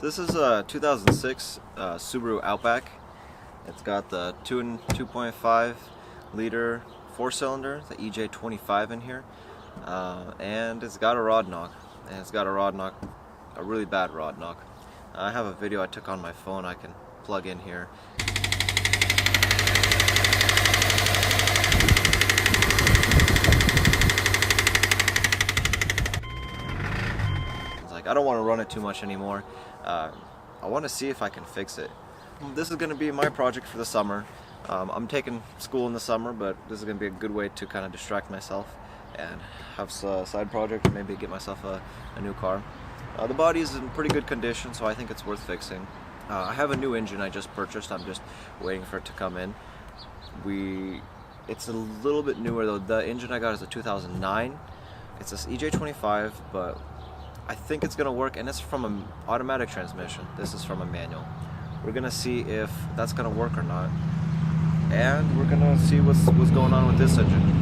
This is a 2006 Subaru Outback. It's got the 2.5 liter 4-cylinder, the EJ25 in here, and it's got a rod knock. And it's got a really bad rod knock. I have a video I took on my phone I can plug in here. I don't want to run it too much anymore. I want to see if I can fix it. This is going to be my project for the summer. I'm taking school in the summer, but this is going to be a good way to kind of distract myself and have a side project, or maybe get myself a new car. The body is in pretty good condition, so I think it's worth fixing. I have a new engine I just purchased. I'm just waiting for it to come in. It's a little bit newer though. The engine I got is a 2009. It's this EJ25, but I think it's gonna work, and it's from an automatic transmission. This is from a manual. We're gonna see if that's gonna work or not, and we're gonna see what's going on with this engine.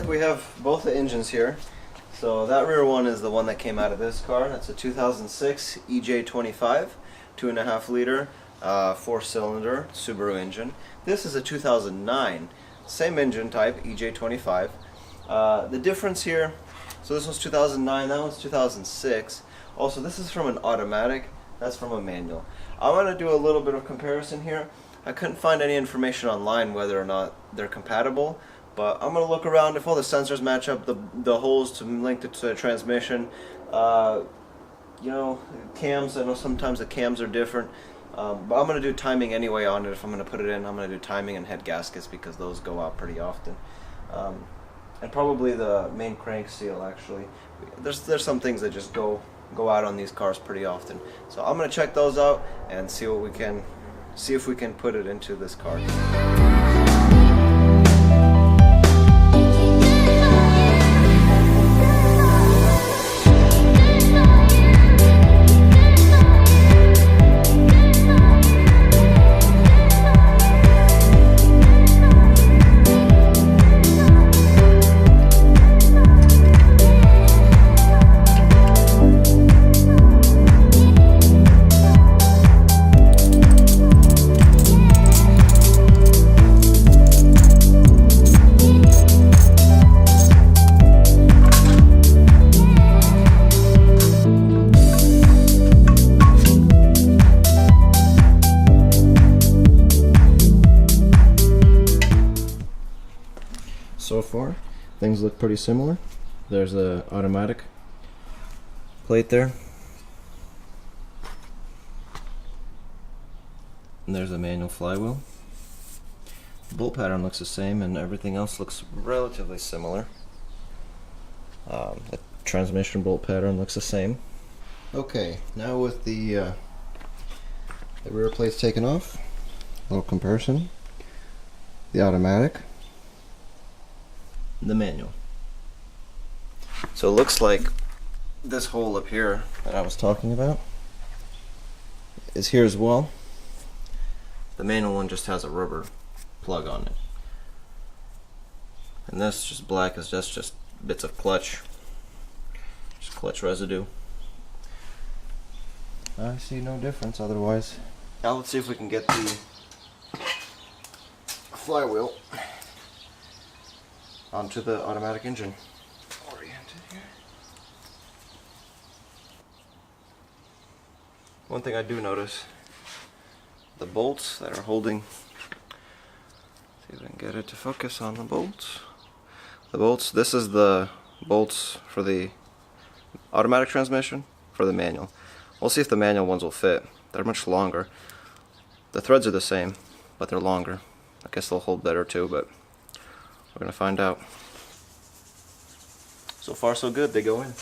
We have both the engines here. So that rear one is the one that came out of this car. That's a 2006 EJ25, 2.5 liter, 4-cylinder Subaru engine. This is a 2009, same engine type, EJ25. The difference here, so this one's 2009, that one's 2006. Also, this is from an automatic, that's from a manual. I want to do a little bit of comparison here. I couldn't find any information online whether or not they're compatible, but I'm going to look around. If all the sensors match up, the holes to link it to the transmission, you know, cams, I know sometimes the cams are different, but I'm going to do timing anyway on it. If I'm going to put it in, I'm going to do timing and head gaskets because those go out pretty often. And probably the main crank seal, actually. There's some things that just go out on these cars pretty often. So I'm going to check those out and see what we can see if we can put it into this car. So far, things look pretty similar. There's the automatic plate there. And there's a manual flywheel. The bolt pattern looks the same and everything else looks relatively similar. The transmission bolt pattern looks the same. Okay, now with the rear plates taken off, a little comparison. The automatic, the manual. So it looks like this hole up here that I was talking about is here as well. The manual one just has a rubber plug on it, and this just black is just bits of clutch, just clutch residue. I see no difference otherwise. Now let's see if we can get the flywheel onto the automatic engine. Oriented here. One thing I do notice, the bolts that are holding, see if I can get it to focus on the bolts. The bolts, this is the bolts for the automatic transmission, for the manual. We'll see if the manual ones will fit. They're much longer. The threads are the same, but they're longer. I guess they'll hold better too, but we're gonna find out. So far so good, they go in.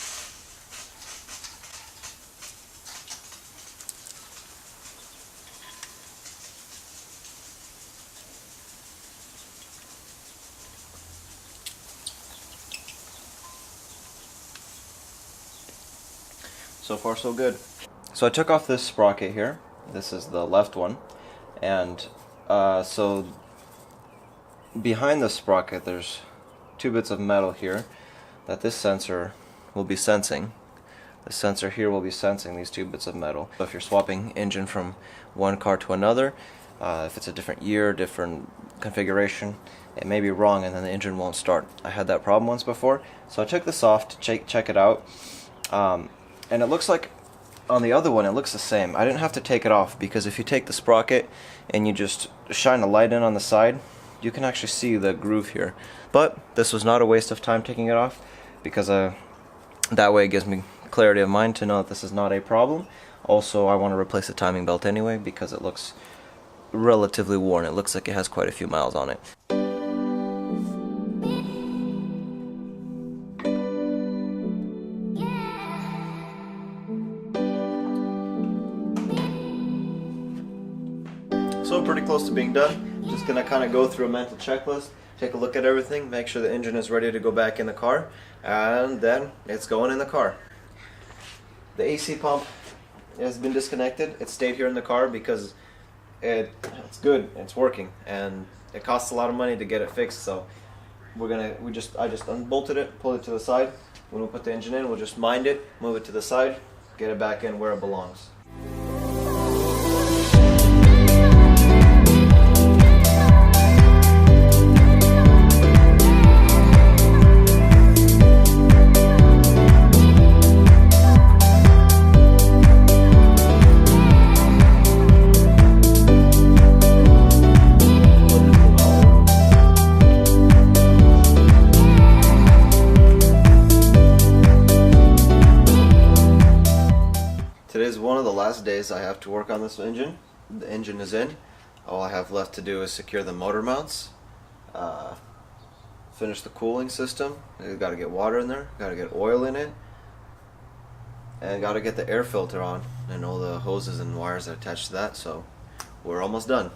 So far so good. So I took off this sprocket here. This is the left one, and so behind the sprocket there's two bits of metal here that this sensor will be sensing. The sensor here will be sensing these two bits of metal. So if you're swapping engine from one car to another, if it's a different year, different configuration, it may be wrong and then the engine won't start. I had that problem once before, so I took this off to check it out, and it looks like on the other one it looks the same. I didn't have to take it off because if you take the sprocket and you just shine a light in on the side, you can actually see the groove here. But this was not a waste of time taking it off, because that way it gives me clarity of mind to know that this is not a problem. Also, I want to replace the timing belt anyway because it looks relatively worn. It looks like it has quite a few miles on it. So pretty close to being done. Just gonna kind of go through a mental checklist, take a look at everything, make sure the engine is ready to go back in the car, and then it's going in the car. The AC pump has been disconnected. It stayed here in the car because it's good, it's working, and it costs a lot of money to get it fixed. So I just unbolted it, pulled it to the side. When we put the engine in, we'll just mind it, move it to the side, get it back in where it belongs. Today's one of the last days I have to work on this engine. The engine is in. All I have left to do is secure the motor mounts, finish the cooling system. You got to get water in there, got to get oil in it, and got to get the air filter on and all the hoses and wires that attach to that. So we're almost done.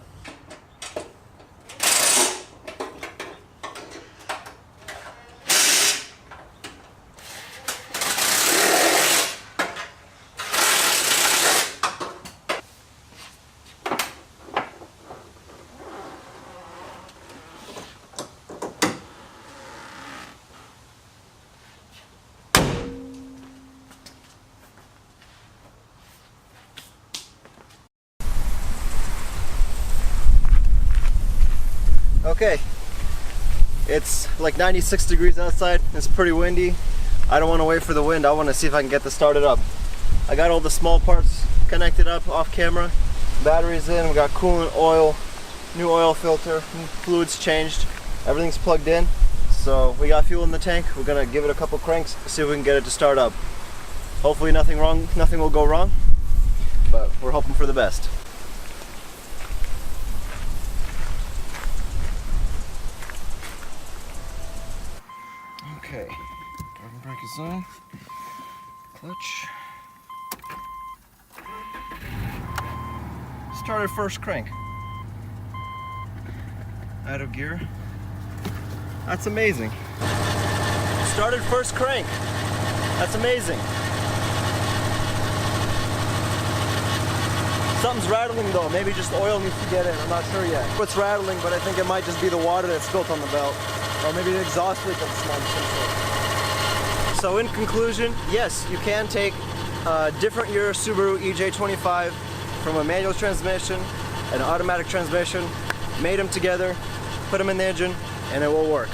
Okay, it's like 96 degrees outside. It's pretty windy. I don't want to wait for the wind. I want to see if I can get this started up. I got all the small parts connected up off camera. Batteries in, we got coolant, oil, new oil filter, new fluids changed. Everything's plugged in. So we got fuel in the tank. We're gonna give it a couple cranks, see if we can get it to start up. Hopefully nothing will go wrong, but we're hoping for the best. Okay, parking brake is on, clutch. Started first crank. Out of gear. That's amazing. Started first crank. That's amazing. Something's rattling though, maybe just the oil needs to get in, I'm not sure yet. What's rattling, but I think it might just be the water that's spilt on the belt. Or maybe the exhaust leak of some sort. So in conclusion, yes, you can take a different year Subaru EJ25 from a manual transmission and an automatic transmission, mate them together, put them in the engine, and it will work.